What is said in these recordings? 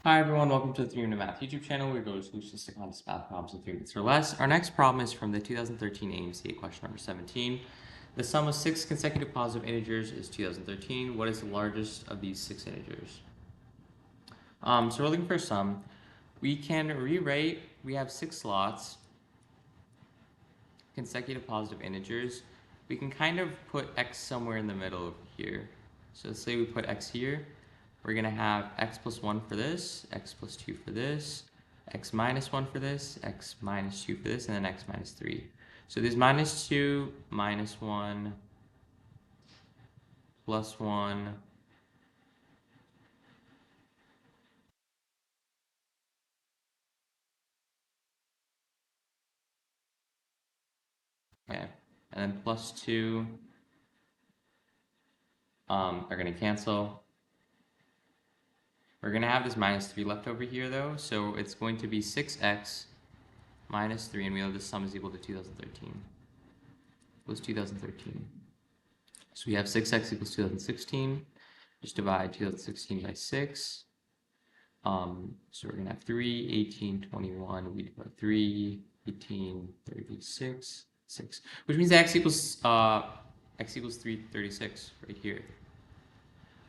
Hi everyone, welcome to the 3 Minute Math YouTube channel. We go to solutions to complex math problems in 3 minutes or less. Our next problem is from the 2013 AMC question number 17. The sum of 6 consecutive positive integers is 2013. What is the largest of these 6 integers? So we're looking for a sum. We can rewrite, we have 6 slots, consecutive positive integers. We can kind of put x somewhere in the middle over here. So let's say we put x here. We're going to have x plus 1 for this, x plus 2 for this, x minus 1 for this, x minus 2 for this, and then x minus 3. So there's minus 2, minus 1, plus 1, okay, and then plus 2 are going to cancel. We're going to have this minus 3 left over here though, so it's going to be 6x minus 3, and we know this sum is equal to 2013. Equals 2013. So we have 6x equals 2016. Just divide 2016 by 6. So we're going to have 3, 18, 21. We divide 3, 18, 36, 6. Which means x equals 336 right here.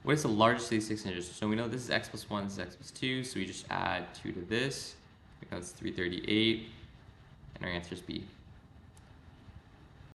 What is the largest of these 6 integers? So we know this is x plus 1, this is x plus 2. So we just add 2 to this. We know it's 338. And our answer is B.